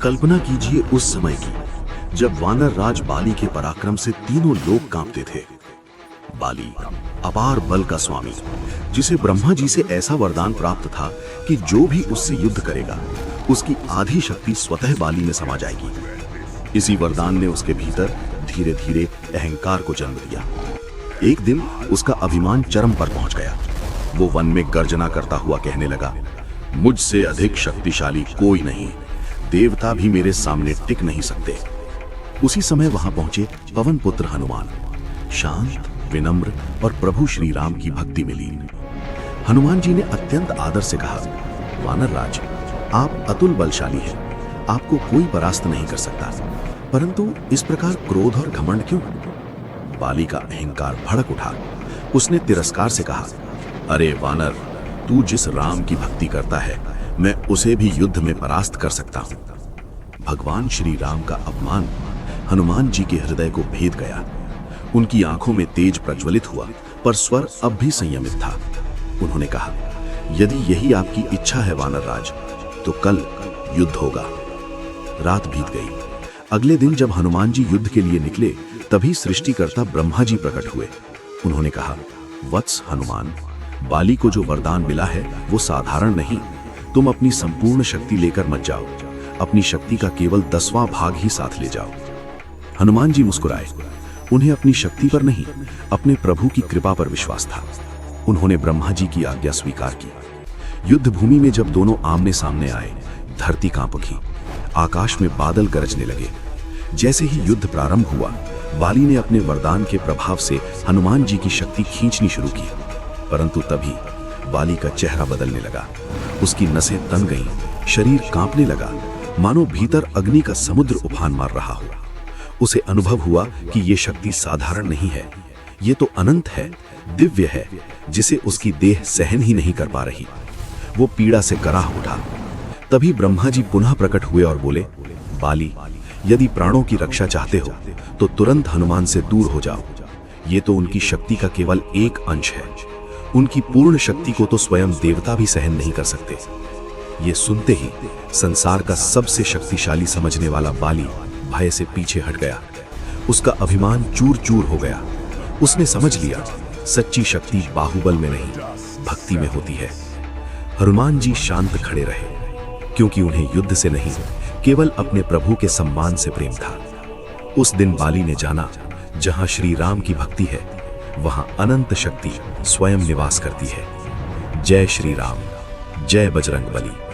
कल्पना कीजिए उस समय की जब वानर राज बाली के पराक्रम से तीनों लोग कांपते थे। बाली अपार बल का स्वामी, जिसे ब्रह्मा जी से ऐसा वरदान प्राप्त था कि जो भी उससे युद्ध करेगा उसकी आधी शक्ति स्वतः बाली में समा जाएगी। इसी वरदान ने उसके भीतर धीरे धीरे अहंकार को जन्म दिया। एक दिन उसका अभिमान चरम पर पहुंच गया। वो वन में गर्जना करता हुआ कहने लगा, मुझसे अधिक शक्तिशाली कोई नहीं, देवता भी मेरे सामने टिक नहीं सकते। उसी समय वहां पहुंचे पवन पुत्र हनुमान, शांत, विनम्र और प्रभु श्री राम की भक्ति में लीन। हनुमान जी ने अत्यंत आदर से कहा, वानर राज, आप अतुल बलशाली हैं, आपको कोई परास्त नहीं कर सकता, परंतु इस प्रकार क्रोध और घमंड क्यों? बाली का अहंकार भड़क उठा। उसने तिरस्कार से कहा, अरे वानर, तू जिस राम की भक्ति करता है मैं उसे भी युद्ध में परास्त कर सकता हूं। भगवान श्री राम का अपमान हनुमान जी के हृदय को भेद गया। उनकी आंखों में तेज प्रज्वलित हुआ, पर स्वर अब भी संयमित था। उन्होंने कहा, यदि यही आपकी इच्छा है वानर राज, तो कल युद्ध होगा। रात बीत गई। अगले दिन जब हनुमान जी युद्ध के लिए निकले, तभी सृष्टिकर्ता ब्रह्मा जी प्रकट हुए। उन्होंने कहा, वत्स हनुमान, बाली को जो वरदान मिला है वो साधारण नहीं। तुम अपनी संपूर्ण शक्ति लेकर मत जाओ, अपनी शक्ति का केवल 10वां भाग ही साथ ले जाओ। हनुमान जी मुस्कुराए। उन्हें अपनी शक्ति पर नहीं, अपने प्रभु की कृपा पर विश्वास था। उन्होंने ब्रह्मा जी की आज्ञा स्वीकार की। युद्ध भूमि में जब दोनों आमने सामने आए, धरती कांप उठी, आकाश में बादल गरजने लगे। जैसे ही युद्ध प्रारंभ हुआ, बाली ने अपने वरदान के प्रभाव से हनुमान जी की शक्ति खींचनी शुरू की, परंतु तभी बाली का चेहरा बदलने लगा। उसकी नसें तन गईं, शरीर कांपने लगा, मानो भीतर अग्नि का समुद्र उफान मार रहा हो। उसे अनुभव हुआ कि ये शक्ति साधारण नहीं है, ये तो अनंत है, दिव्य है, जिसे उसकी देह सहन ही नहीं कर पा रही। वो पीड़ा से कराह उठा। तभी ब्रह्मा जी पुनः प्रकट हुए और बोले, बाली, यदि प्राणों की रक्षा चाहते हो तो तुरंत हनुमान से दूर हो जाओ। ये तो उनकी शक्ति का केवल एक अंश है, उनकी पूर्ण शक्ति को तो स्वयं देवता भी सहन नहीं कर सकते। ये सुनते ही संसार का सबसे शक्तिशाली समझने वाला बाली भय से पीछे हट गया। उसका अभिमान चूर चूर हो गया। उसने समझ लिया, सच्ची शक्ति बाहुबल में नहीं, भक्ति में होती है। हनुमान जी शांत खड़े रहे, क्योंकि उन्हें युद्ध से नहीं, केवल अपने प्रभु के सम्मान से प्रेम था। उस दिन बाली ने जाना, जहां श्री राम की भक्ति है वहां अनंत शक्ति स्वयं निवास करती है। जय श्री राम, जय बजरंग बली।